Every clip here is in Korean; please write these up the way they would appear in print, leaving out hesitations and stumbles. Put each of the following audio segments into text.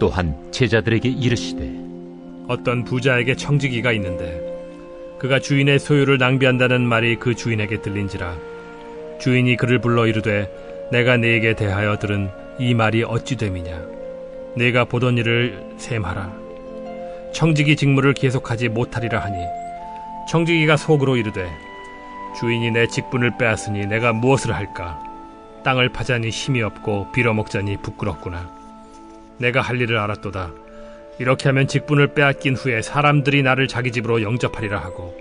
또한 제자들에게 이르시되 어떤 부자에게 청지기가 있는데 그가 주인의 소유를 낭비한다는 말이 그 주인에게 들린지라. 주인이 그를 불러 이르되 내가 네게 대하여 들은 이 말이 어찌 됨이냐. 네가 보던 일을 셈하라. 청지기 직무를 계속하지 못하리라 하니 청지기가 속으로 이르되 주인이 내 직분을 빼앗으니 내가 무엇을 할까. 땅을 파자니 힘이 없고 빌어먹자니 부끄럽구나. 내가 할 일을 알았도다. 이렇게 하면 직분을 빼앗긴 후에 사람들이 나를 자기 집으로 영접하리라 하고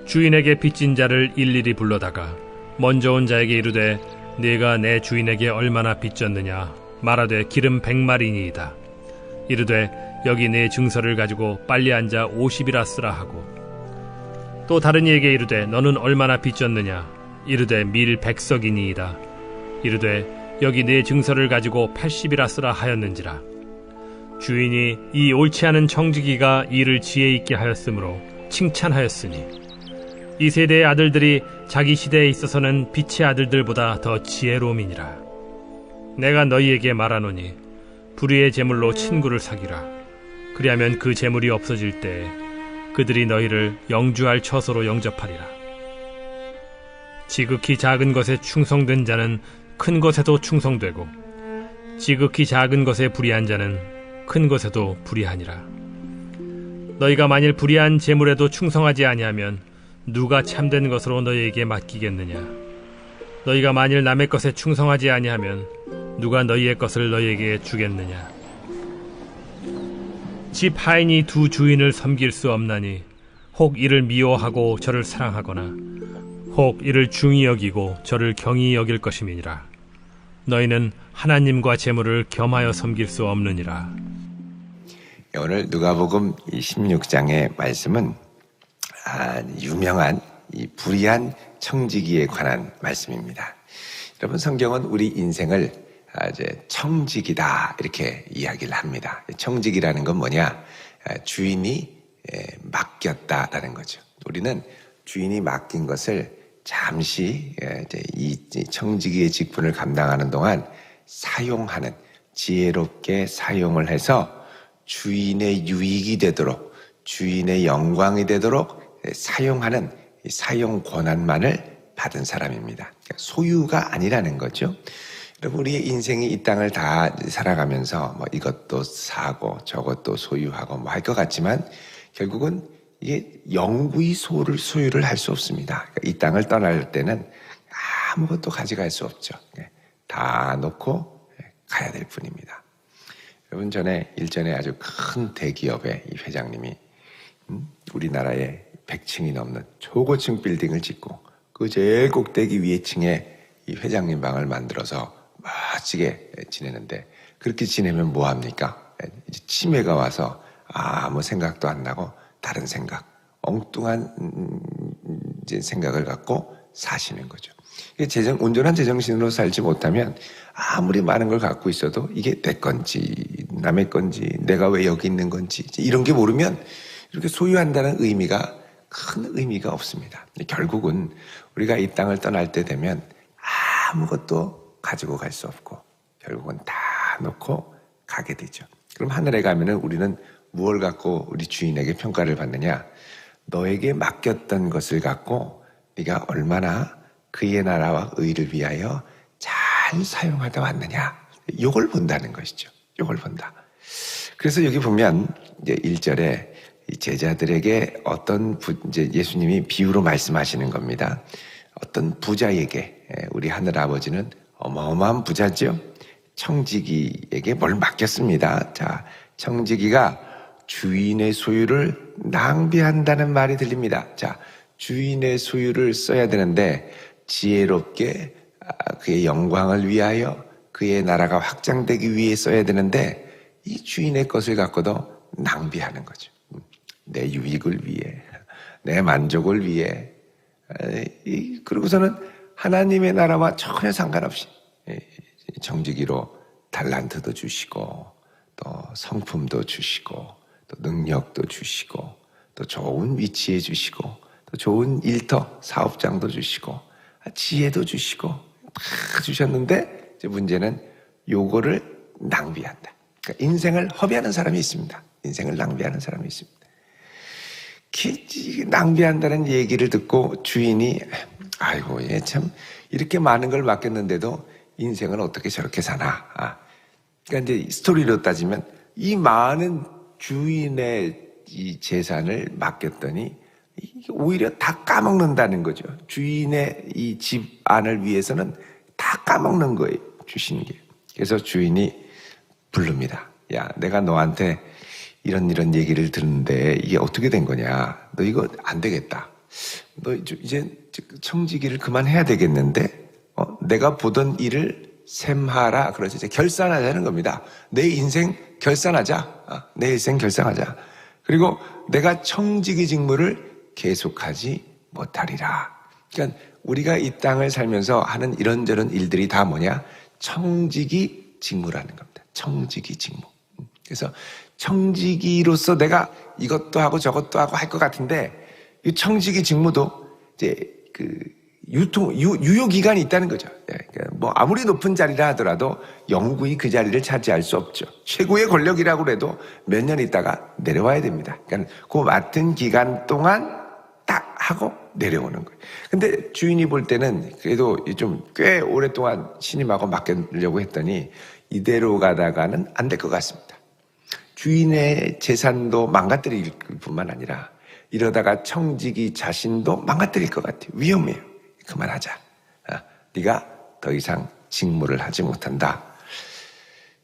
주인에게 빚진 자를 일일이 불러다가 먼저 온 자에게 이르되 네가 내 주인에게 얼마나 빚졌느냐 말하되 기름 100마리니이다. 이르되 여기 네 증서를 가지고 빨리 앉아 50이라 쓰라 하고 또 다른 이에게 이르되 너는 얼마나 빚졌느냐 이르되 밀 100석이니이다. 이르되 여기 네 증서를 가지고 80이라 쓰라 하였는지라. 주인이 이 옳지 않은 청지기가 일을 지혜 있게 하였으므로 칭찬하였으니 이 세대의 아들들이 자기 시대에 있어서는 빛의 아들들보다 더 지혜로움이니라. 내가 너희에게 말하노니 불의의 재물로 친구를 사귀라. 그리하면 그 재물이 없어질 때에 그들이 너희를 영주할 처소로 영접하리라. 지극히 작은 것에 충성된 자는 큰 것에도 충성되고 지극히 작은 것에 불의한 자는 큰 것에도 불의하니라. 너희가 만일 불의한 재물에도 충성하지 아니하면 누가 참된 것으로 너희에게 맡기겠느냐. 너희가 만일 남의 것에 충성하지 아니하면 누가 너희의 것을 너희에게 주겠느냐. 집 하인이 두 주인을 섬길 수 없나니 혹 이를 미워하고 저를 사랑하거나 혹 이를 중히 여기고 저를 경히 여길 것임이니라. 너희는 하나님과 재물을 겸하여 섬길 수 없느니라. 오늘 누가복음 16장의 말씀은 유명한 이 불의한 청지기에 관한 말씀입니다. 여러분, 성경은 우리 인생을 이제 청지기다 이렇게 이야기를 합니다. 청지기라는 건 뭐냐? 주인이 맡겼다라는 거죠. 우리는 주인이 맡긴 것을 잠시 이제 이 청지기의 직분을 감당하는 동안 사용하는, 지혜롭게 사용을 해서 주인의 유익이 되도록, 주인의 영광이 되도록 사용하는 사용 권한만을 받은 사람입니다. 그러니까 소유가 아니라는 거죠. 여러분, 우리의 인생이 이 땅을 다 살아가면서 뭐 이것도 사고 저것도 소유하고 뭐 할 것 같지만 결국은 이게 영구히 소유를 할 수 없습니다. 그러니까 이 땅을 떠날 때는 아무것도 가져갈 수 없죠. 다 놓고 가야 될 뿐입니다. 여러분, 전에 일전에 아주 큰 대기업의 이 회장님이 우리나라에 100층이 넘는 초고층 빌딩을 짓고 그 제일 꼭대기 위에 층에 이 회장님 방을 만들어서 멋지게 지내는데, 그렇게 지내면 뭐합니까? 이제 치매가 와서 아무 생각도 안 나고 다른 생각, 엉뚱한 이제 생각을 갖고 사시는 거죠. 온전한 제정신으로 살지 못하면 아무리 많은 걸 갖고 있어도 이게 내 건지 남의 건지 내가 왜 여기 있는 건지 이런 게 모르면 이렇게 소유한다는 의미가 큰 의미가 없습니다. 결국은 우리가 이 땅을 떠날 때 되면 아무것도 가지고 갈 수 없고 결국은 다 놓고 가게 되죠. 그럼 하늘에 가면은 우리는 무엇을 갖고 우리 주인에게 평가를 받느냐? 너에게 맡겼던 것을 갖고 네가 얼마나 그의 나라와 의를 위하여 잘 사용하다 왔느냐? 이걸 본다는 것이죠. 이걸 본다. 그래서 여기 보면 이제 1절에 제자들에게 이제 예수님이 비유로 말씀하시는 겁니다. 어떤 부자에게, 우리 하늘 아버지는 어마어마한 부자죠. 청지기에게 뭘 맡겼습니다. 자, 청지기가 주인의 소유를 낭비한다는 말이 들립니다. 자, 주인의 소유를 써야 되는데 지혜롭게 그의 영광을 위하여 그의 나라가 확장되기 위해 써야 되는데 이 주인의 것을 갖고도 낭비하는 거죠. 내 유익을 위해, 내 만족을 위해. 그러고서는 하나님의 나라와 전혀 상관없이 청지기로 달란트도 주시고 또 성품도 주시고 또 능력도 주시고 또 좋은 위치에 주시고 또 좋은 일터 사업장도 주시고 지혜도 주시고 다 주셨는데 이제 문제는 요거를 낭비한다. 그러니까 인생을 허비하는 사람이 있습니다. 인생을 낭비하는 사람이 있습니다. 낭비한다는 얘기를 듣고 주인이 아이고 얘 참 이렇게 많은 걸 맡겼는데도 인생을 어떻게 저렇게 사나. 그러니까 이제 스토리로 따지면 이 많은 주인의 이 재산을 맡겼더니 오히려 다 까먹는다는 거죠. 주인의 이 집안을 위해서는 다 까먹는 거예요. 주시는 게. 그래서 주인이 부릅니다. 야, 내가 너한테 이런 얘기를 듣는데 이게 어떻게 된 거냐. 너 이거 안 되겠다. 너 이제 청지기를 그만해야 되겠는데 내가 보던 일을 셈하라. 그래서 이제 결산하자는 겁니다. 내 인생 결산하자. 내 인생 결산하자. 그리고 내가 청지기 직무를 계속하지 못하리라. 그러니까 우리가 이 땅을 살면서 하는 이런저런 일들이 다 뭐냐? 청지기 직무라는 겁니다. 청지기 직무. 그래서 청지기로서 내가 이것도 하고 저것도 하고 할 것 같은데 이 청지기 직무도 이제 유효 기간이 있다는 거죠. 그러니까 뭐 아무리 높은 자리라 하더라도 영구히 그 자리를 차지할 수 없죠. 최고의 권력이라고 해도 몇 년 있다가 내려와야 됩니다. 그러니까 그 맡은 기간 동안 딱 하고 내려오는 거예요. 근데 주인이 볼 때는 그래도 좀 꽤 오랫동안 신임하고 맡기려고 했더니 이대로 가다가는 안 될 것 같습니다. 주인의 재산도 망가뜨릴 뿐만 아니라 이러다가 청지기 자신도 망가뜨릴 것 같아요. 위험해요. 그만하자. 네가 더 이상 직무를 하지 못한다.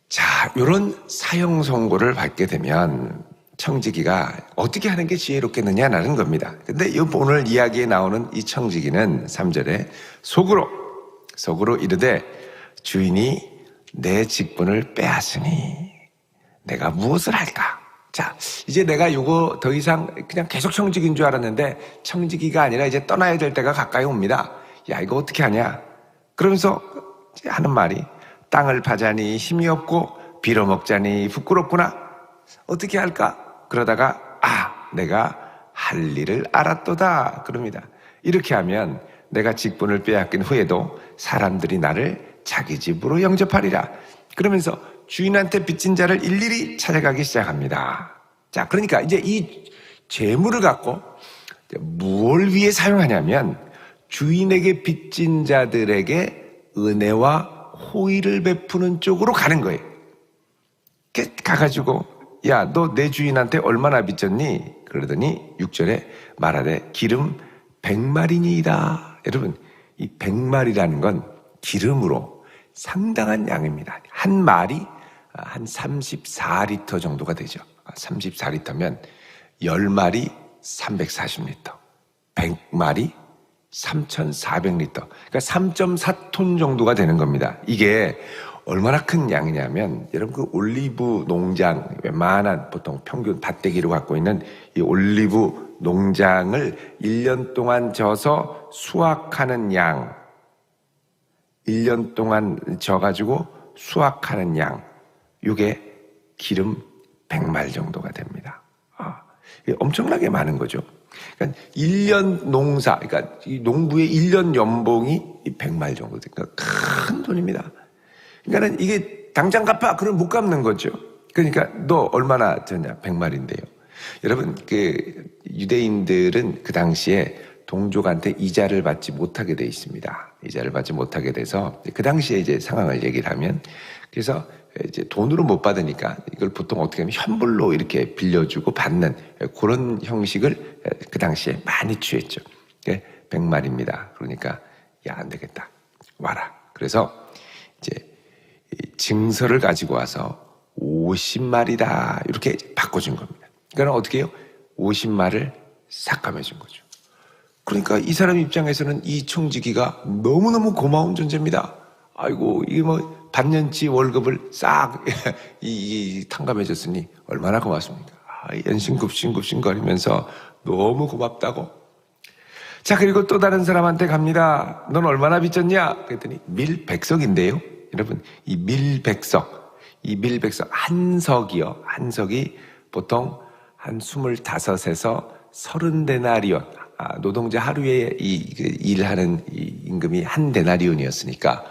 자, 이런 사형 선고를 받게 되면 청지기가 어떻게 하는 게 지혜롭겠느냐라는 겁니다. 근데 오늘 이야기에 나오는 이 청지기는 3절에 속으로 이르되 주인이 내 직분을 빼앗으니 내가 무엇을 할까? 자, 이제 내가 이거 더 이상 그냥 계속 청지기인 줄 알았는데 청지기가 아니라 이제 떠나야 될 때가 가까이 옵니다. 야, 이거 어떻게 하냐? 그러면서 하는 말이 땅을 파자니 힘이 없고 빌어먹자니 부끄럽구나. 어떻게 할까? 그러다가 내가 할 일을 알았도다. 그럽니다. 이렇게 하면 내가 직분을 빼앗긴 후에도 사람들이 나를 자기 집으로 영접하리라. 그러면서 주인한테 빚진 자를 일일이 찾아가기 시작합니다. 자, 그러니까 이제 이 재물을 갖고 뭘 위해 사용하냐면 주인에게 빚진 자들에게 은혜와 호의를 베푸는 쪽으로 가는 거예요. 가가지고 야, 너 내 주인한테 얼마나 빚졌니? 그러더니 6절에 말하되 기름 100마리니이다. 여러분, 이 100마리라는 건 기름으로 상당한 양입니다. 한 말이 한 34리터 정도가 되죠. 34리터면 10마리 340리터, 100마리 3,400리터. 그러니까 3.4톤 정도가 되는 겁니다. 이게 얼마나 큰 양이냐면 여러분 그 올리브 농장 웬만한 보통 평균 밭대기로 갖고 있는 이 올리브 농장을 1년 동안 져서 수확하는 양, 1년 동안 져가지고 수확하는 양, 이게 기름 100말 정도가 됩니다. 이게 엄청나게 많은 거죠. 그러니까 1년 농사, 그러니까 이 농부의 1년 연봉이 100말 정도 되니까 큰 돈입니다. 그러니까 이게 당장 갚아 그럼 못 갚는 거죠. 그러니까 너 얼마나 졌냐? 100말인데요. 여러분 그 유대인들은 그 당시에 동족한테 이자를 받지 못하게 돼 있습니다. 이자를 받지 못하게 돼서 그 당시에 이제 상황을 얘기를 하면 그래서 이제 돈으로 못 받으니까 이걸 보통 어떻게 하면 현불로 이렇게 빌려주고 받는 그런 형식을 그 당시에 많이 취했죠. 100말입니다. 그러니까 야, 안 되겠다. 와라. 그래서 이제 증서를 가지고 와서 50말이다. 이렇게 바꿔준 겁니다. 그러니까 어떻게 해요? 50말을 삭감해준 거죠. 그러니까 이 사람 입장에서는 이 청지기가 너무너무 고마운 존재입니다. 아이고, 이게 뭐 반년치 월급을 싹 탕감해줬으니 얼마나 고맙습니까? 연신급신급신 거리면서 너무 고맙다고. 자, 그리고 또 다른 사람한테 갑니다. 넌 얼마나 빚졌냐? 그랬더니 밀백석인데요. 여러분, 이 밀백석 한 석이요. 한 석이 보통 한 25에서 30데나리온. 노동자 하루에 일하는 이 임금이 한 데나리온이었으니까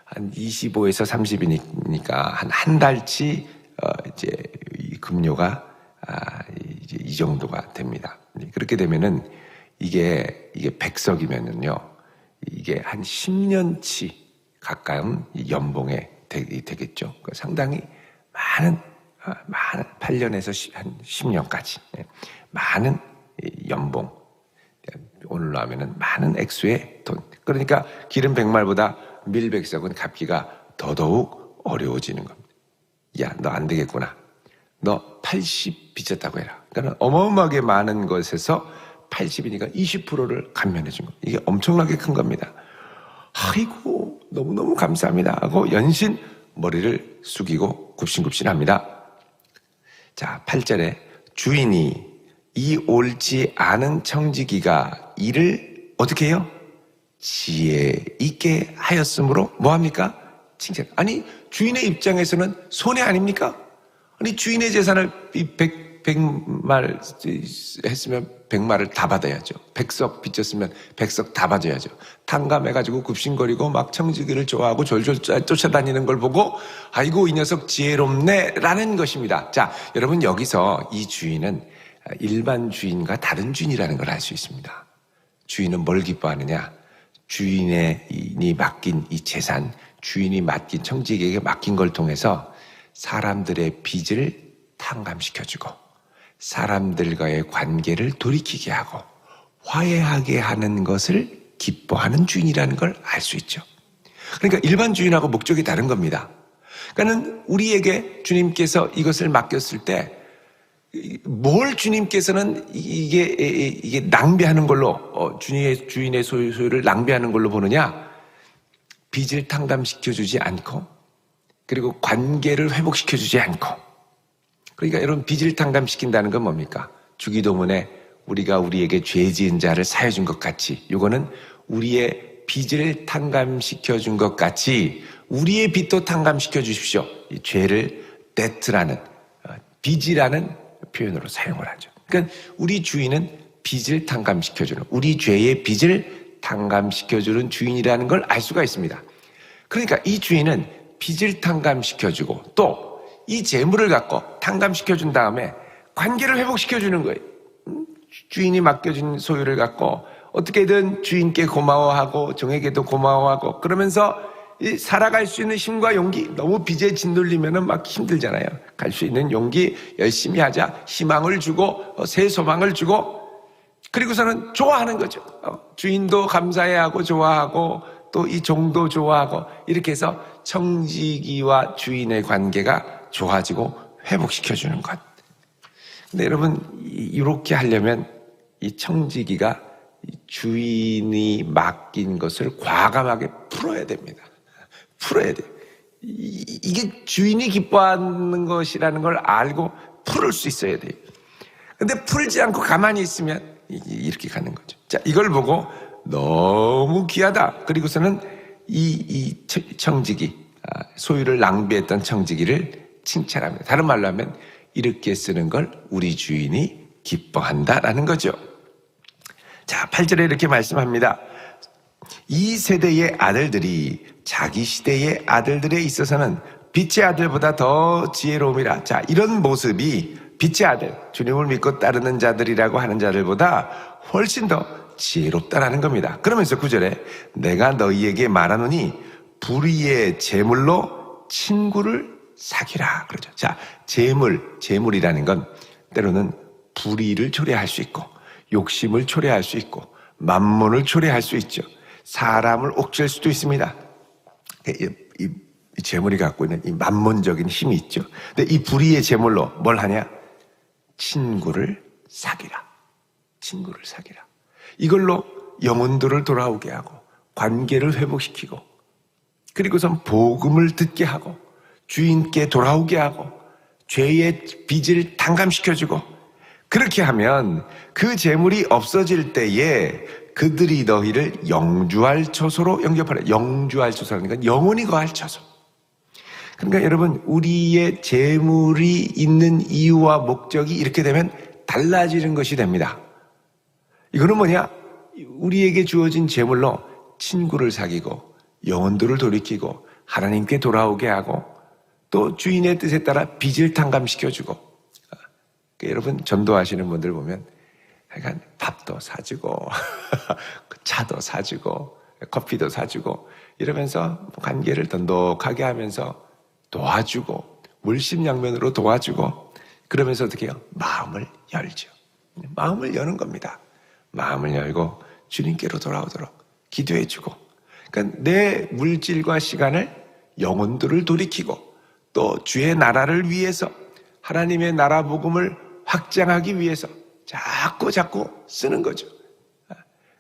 한 25에서 30이니까 한 달치 급료가 이제 이 정도가 됩니다. 그렇게 되면은 이게 백석이면은요, 이게 한 10년치 가까운 연봉에 되겠죠. 상당히 많은 8년에서 한 10년까지 많은 연봉, 오늘로 하면은 많은 액수의 돈. 그러니까 기름 100말보다 밀백석은 갚기가 더더욱 어려워지는 겁니다. 야, 너 안 되겠구나. 너 80 빚졌다고 해라. 그러니까 어마어마하게 많은 것에서 80이니까 20%를 감면해 준 겁니다. 이게 엄청나게 큰 겁니다. 아이고, 너무너무 감사합니다 하고 연신 머리를 숙이고 굽신굽신합니다. 자, 8절에 주인이 이 옳지 않은 청지기가 이를 어떻게 해요? 지혜 있게 하였으므로 뭐합니까? 칭찬. 아니, 주인의 입장에서는 손해 아닙니까? 아니, 주인의 재산을 100말 했으면 100말을 다 받아야죠. 100석 빚졌으면 100석 다 받아야죠. 탕감해가지고 굽신거리고 막 청지기를 좋아하고 졸졸 쫓아다니는 걸 보고 아이고, 이 녀석 지혜롭네 라는 것입니다. 자, 여러분, 여기서 이 주인은 일반 주인과 다른 주인이라는 걸 알 수 있습니다. 주인은 뭘 기뻐하느냐? 주인이 맡긴 이 재산, 주인이 맡긴 청지기에게 맡긴 걸 통해서 사람들의 빚을 탕감시켜주고 사람들과의 관계를 돌이키게 하고 화해하게 하는 것을 기뻐하는 주인이라는 걸 알 수 있죠. 그러니까 일반 주인하고 목적이 다른 겁니다. 그러니까 우리에게 주님께서 이것을 맡겼을 때 뭘 주님께서는 이게 낭비하는 걸로 주인의 소유를 낭비하는 걸로 보느냐? 빚을 탕감시켜주지 않고 그리고 관계를 회복시켜주지 않고. 그러니까 여러분, 빚을 탕감시킨다는 건 뭡니까? 주기도문에 우리가 우리에게 죄 지은 자를 사해 준 것 같이, 이거는 우리의 빚을 탕감시켜 준 것 같이 우리의 빚도 탕감시켜 주십시오. 이 죄를 debt라는 빚이라는 표현으로 사용을 하죠. 그러니까 우리 주인은 빚을 탕감시켜주는, 우리 죄의 빚을 탕감시켜주는 주인이라는 걸 알 수가 있습니다. 그러니까 이 주인은 빚을 탕감시켜주고 또 이 재물을 갖고 탕감시켜준 다음에 관계를 회복시켜주는 거예요. 주인이 맡겨준 소유를 갖고 어떻게든 주인께 고마워하고 종에게도 고마워하고 그러면서 살아갈 수 있는 힘과 용기, 너무 빚에 짓눌리면 막 힘들잖아요. 갈 수 있는 용기, 열심히 하자, 희망을 주고 새 소망을 주고 그리고서는 좋아하는 거죠. 주인도 감사해하고 좋아하고 또 이 종도 좋아하고 이렇게 해서 청지기와 주인의 관계가 좋아지고 회복시켜주는 것. 근데 여러분, 이렇게 하려면 이 청지기가 주인이 맡긴 것을 과감하게 풀어야 됩니다. 풀어야 돼요. 이게 주인이 기뻐하는 것이라는 걸 알고 풀을 수 있어야 돼요. 근데 풀지 않고 가만히 있으면 이렇게 가는 거죠. 자, 이걸 보고 너무 귀하다. 그리고서는 이 청지기, 소유를 낭비했던 청지기를 칭찬합니다. 다른 말로 하면 이렇게 쓰는 걸 우리 주인이 기뻐한다라는 거죠. 자, 8절에 이렇게 말씀합니다. 이 세대의 아들들이 자기 시대의 아들들에 있어서는 빛의 아들보다 더 지혜로움이라. 자, 이런 모습이 빛의 아들, 주님을 믿고 따르는 자들이라고 하는 자들보다 훨씬 더 지혜롭다라는 겁니다. 그러면서 9절에 내가 너희에게 말하노니 불의의 재물로 친구를 사귀라 그러죠. 자, 재물이라는 건 때로는 불의를 초래할 수 있고 욕심을 초래할 수 있고 만몬을 초래할 수 있죠. 사람을 옥죄할 수도 있습니다. 이 재물이 갖고 있는 이 만몬적인 힘이 있죠. 근데 이 불의의 재물로 뭘 하냐? 친구를 사귀라. 친구를 사귀라. 이걸로 영혼들을 돌아오게 하고 관계를 회복시키고 그리고선 복음을 듣게 하고 주인께 돌아오게 하고 죄의 빚을 탕감시켜주고 그렇게 하면 그 재물이 없어질 때에 그들이 너희를 영주할 처소로 영접하라. 영주할 처소라는 건 영원히 거할 처소. 그러니까 여러분, 우리의 재물이 있는 이유와 목적이 이렇게 되면 달라지는 것이 됩니다. 이거는 뭐냐? 우리에게 주어진 재물로 친구를 사귀고 영혼들을 돌이키고 하나님께 돌아오게 하고 또 주인의 뜻에 따라 빚을 탕감시켜주고 여러분 전도하시는 분들 보면 약간 밥도 사주고 차도 사주고 커피도 사주고 이러면서 관계를 돈독하게 하면서 도와주고 물심양면으로 도와주고 그러면서 어떻게 해요? 마음을 열죠. 마음을 여는 겁니다. 마음을 열고 주님께로 돌아오도록 기도해주고 그러니까 내 물질과 시간을 영혼들을 돌이키고 또 주의 나라를 위해서 하나님의 나라 복음을 확장하기 위해서 자꾸 쓰는 거죠.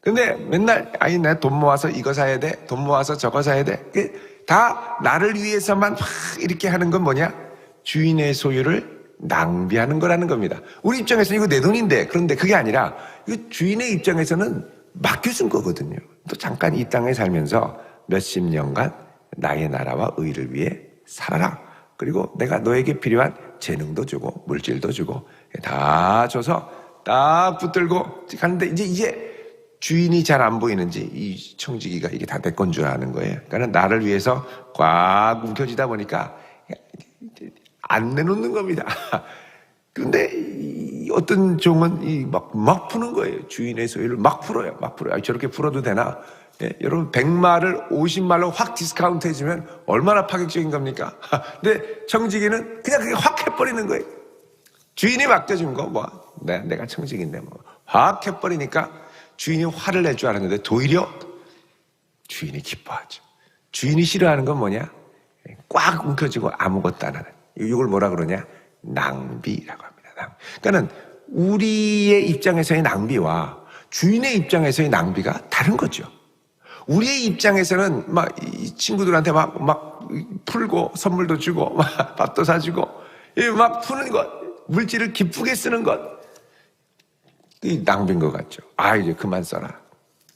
근데 맨날 아니 내 돈 모아서 이거 사야 돼, 돈 모아서 저거 사야 돼. 다 나를 위해서만 막 이렇게 하는 건 뭐냐? 주인의 소유를 낭비하는 거라는 겁니다. 우리 입장에서는 이거 내 돈인데 그런데 그게 아니라 이거 주인의 입장에서는 맡겨준 거거든요. 또 잠깐 이 땅에 살면서 몇십 년간 나의 나라와 의를 위해 살아라. 그리고 내가 너에게 필요한 재능도 주고 물질도 주고 다 줘서 딱 붙들고 가는데 이제 주인이 잘 안 보이는지 이 청지기가 이게 다 내 건 줄 아는 거예요. 그러니까 나를 위해서 꽉 움켜쥐다 보니까 안 내놓는 겁니다. 그런데 어떤 종은 막 푸는 거예요. 주인의 소유를 막 풀어요. 저렇게 풀어도 되나? 예, 여러분 100마를 50마로 확 디스카운트 해주면 얼마나 파격적인 겁니까? 근데 청지기는 그냥 그게 확 해버리는 거예요. 주인이 맡겨준 거 내가 청지기인데 확 해버리니까 주인이 화를 낼 줄 알았는데 도리어 주인이 기뻐하죠. 주인이 싫어하는 건 뭐냐? 꽉 움켜쥐고 아무것도 안 하는. 이걸 뭐라 그러냐? 낭비라고 합니다. 그러니까는 우리의 입장에서의 낭비와 주인의 입장에서의 낭비가 다른 거죠. 우리의 입장에서는 이 친구들한테 막 풀고 선물도 주고 막 밥도 사주고 막 푸는 것, 물질을 기쁘게 쓰는 것, 이 낭비인 것 같죠. 이제 그만 써라.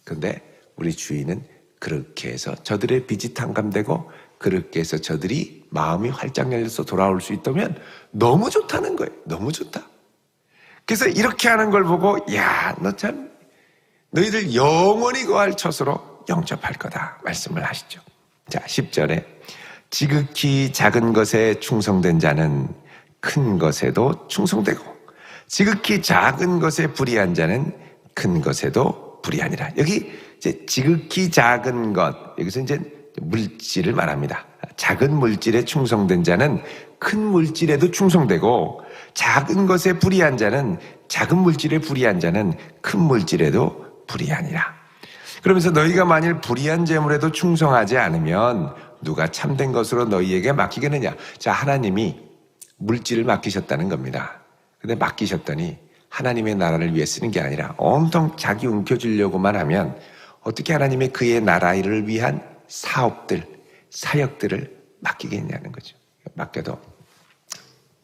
근데 우리 주인은 그렇게 해서 저들의 빚이 탕감되고 그렇게 해서 저들이 마음이 활짝 열려서 돌아올 수 있다면 너무 좋다는 거예요. 너무 좋다. 그래서 이렇게 하는 걸 보고 너 참 너희들 영원히 거할 처소로 영접할 거다 말씀을 하시죠. 자, 10절에 지극히 작은 것에 충성된 자는 큰 것에도 충성되고 지극히 작은 것에 불의한 자는 큰 것에도 불의하니라. 여기 이제 지극히 작은 것, 여기서 이제 물질을 말합니다. 작은 물질에 충성된 자는 큰 물질에도 충성되고 작은 것에 불의한 자는 작은 물질에 불의한 자는 큰 물질에도 불의하니라. 그러면서 너희가 만일 불의한 재물에도 충성하지 않으면 누가 참된 것으로 너희에게 맡기겠느냐. 자, 하나님이 물질을 맡기셨다는 겁니다. 근데 맡기셨더니 하나님의 나라를 위해 쓰는 게 아니라 온통 자기 움켜쥐려고만 하면 어떻게 하나님의 그의 나라를 위한 사업들, 사역들을 맡기겠냐는 거죠. 맡겨도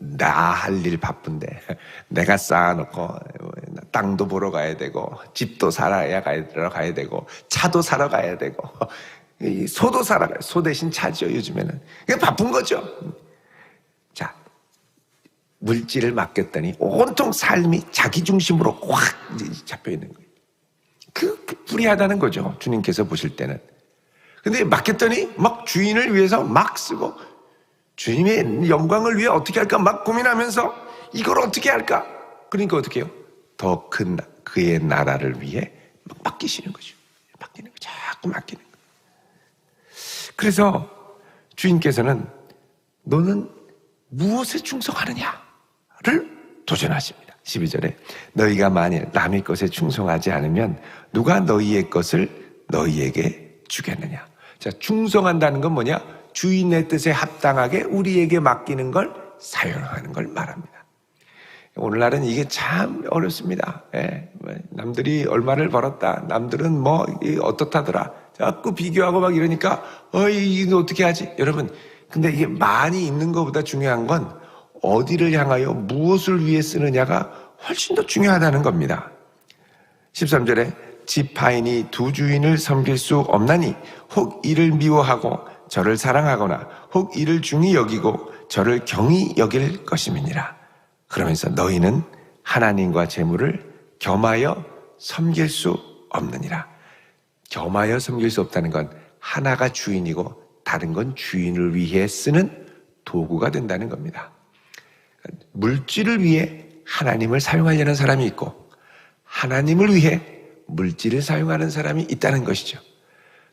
나 할 일 바쁜데 내가 쌓아놓고 땅도 보러 가야 되고 집도 사러 가야 되고 차도 사러 가야 되고 소도 사러 가야 소 대신 차죠. 요즘에는 그게 바쁜 거죠. 자, 물질을 맡겼더니 온통 삶이 자기 중심으로 확 잡혀 있는 거예요. 그 불의하다는 거죠. 주님께서 보실 때는. 근데 맡겼더니 막 주인을 위해서 막 쓰고 주님의 영광을 위해 어떻게 할까 막 고민하면서 이걸 어떻게 할까? 그러니까 어떻게 해요? 더 큰 그의 나라를 위해 막 맡기시는 거죠. 맡기는 거, 자꾸 맡기는 거. 그래서 주인께서는 너는 무엇에 충성하느냐를 도전하십니다. 12절에 너희가 만일 남의 것에 충성하지 않으면 누가 너희의 것을 너희에게 주겠느냐. 자, 충성한다는 건 뭐냐? 주인의 뜻에 합당하게 우리에게 맡기는 걸 사용하는 걸 말합니다. 오늘날은 이게 참 어렵습니다. 남들이 얼마를 벌었다. 남들은 어떻다더라. 자꾸 비교하고 막 이러니까 이거 어떻게 하지? 여러분, 근데 이게 많이 있는 것보다 중요한 건 어디를 향하여 무엇을 위해 쓰느냐가 훨씬 더 중요하다는 겁니다. 13절에 지파인이 두 주인을 섬길 수 없나니 혹 이를 미워하고 저를 사랑하거나 혹 이를 중히 여기고 저를 경히 여길 것임이니라. 그러면서 너희는 하나님과 재물을 겸하여 섬길 수 없느니라. 겸하여 섬길 수 없다는 건 하나가 주인이고 다른 건 주인을 위해 쓰는 도구가 된다는 겁니다. 물질을 위해 하나님을 사용하려는 사람이 있고 하나님을 위해 물질을 사용하는 사람이 있다는 것이죠.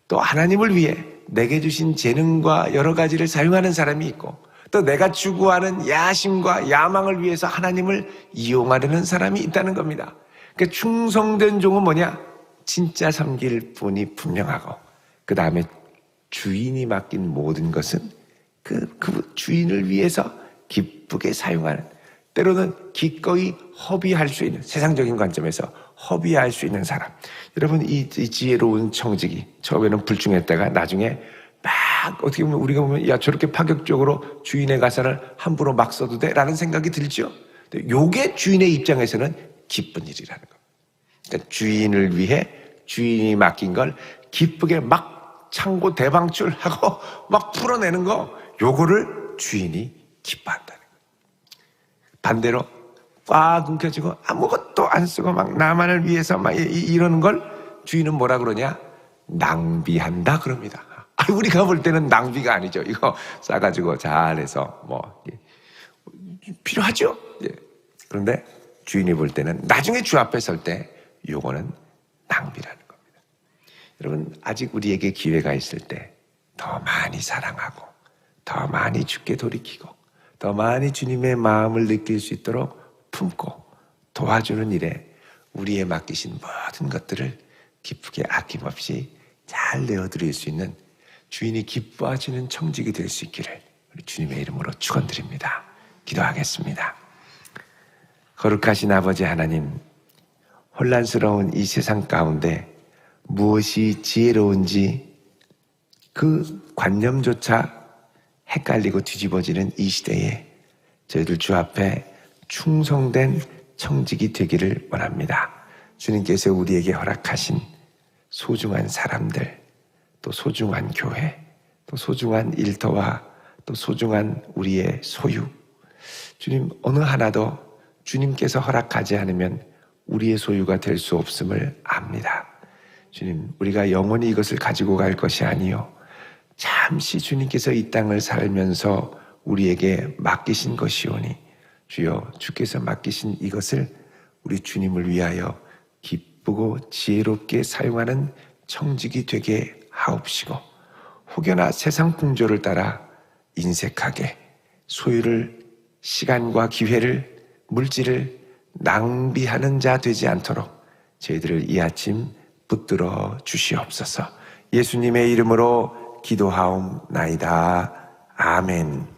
또 하나님을 위해 내게 주신 재능과 여러 가지를 사용하는 사람이 있고 또 내가 추구하는 야심과 야망을 위해서 하나님을 이용하려는 사람이 있다는 겁니다. 그러니까 충성된 종은 뭐냐? 진짜 섬길 분이 분명하고 그 다음에 주인이 맡긴 모든 것은 그 주인을 위해서 기쁘게 사용하는, 때로는 기꺼이 허비할 수 있는, 세상적인 관점에서 허비할 수 있는 사람. 여러분, 이 지혜로운 청지기 처음에는 불충했다가 나중에 막 어떻게 보면 우리가 보면 야 저렇게 파격적으로 주인의 가사를 함부로 막 써도 돼? 라는 생각이 들죠. 요게 주인의 입장에서는 기쁜 일이라는 겁니다. 그러니까 주인을 위해 주인이 맡긴 걸 기쁘게 막 창고 대방출하고 막 풀어내는 거, 요거를 주인이 기뻐한다는 거예요. 반대로 꽉 움켜쥐고 아무것도 안 쓰고 막 나만을 위해서 막 이러는 걸 주인은 뭐라 그러냐? 낭비한다 그럽니다. 우리가 볼 때는 낭비가 아니죠. 이거 싸가지고 잘해서 뭐 필요하죠. 그런데 주인이 볼 때는 나중에 주 앞에 설 때 요거는 낭비라는 겁니다. 여러분, 아직 우리에게 기회가 있을 때 더 많이 사랑하고 더 많이 주께 돌이키고 더 많이 주님의 마음을 느낄 수 있도록 품고 도와주는 일에 우리의 맡기신 모든 것들을 기쁘게 아낌없이 잘 내어드릴 수 있는 주인이 기뻐하시는 청직이 될 수 있기를 우리 주님의 이름으로 축원드립니다. 기도하겠습니다. 거룩하신 아버지 하나님, 혼란스러운 이 세상 가운데 무엇이 지혜로운지 그 관념조차 헷갈리고 뒤집어지는 이 시대에 저희들 주 앞에 충성된 청직이 되기를 원합니다. 주님께서 우리에게 허락하신 소중한 사람들, 또 소중한 교회, 또 소중한 일터와 또 소중한 우리의 소유, 주님 어느 하나도 주님께서 허락하지 않으면 우리의 소유가 될 수 없음을 압니다. 주님, 우리가 영원히 이것을 가지고 갈 것이 아니요 잠시 주님께서 이 땅을 살면서 우리에게 맡기신 것이오니 주여, 주께서 맡기신 이것을 우리 주님을 위하여 기쁘고 지혜롭게 사용하는 청직이 되게 하옵시고, 혹여나 세상 풍조를 따라 인색하게 소유를, 시간과 기회를, 물질을 낭비하는 자 되지 않도록 저희들을 이 아침 붙들어 주시옵소서. 예수님의 이름으로 기도하옵나이다. 아멘.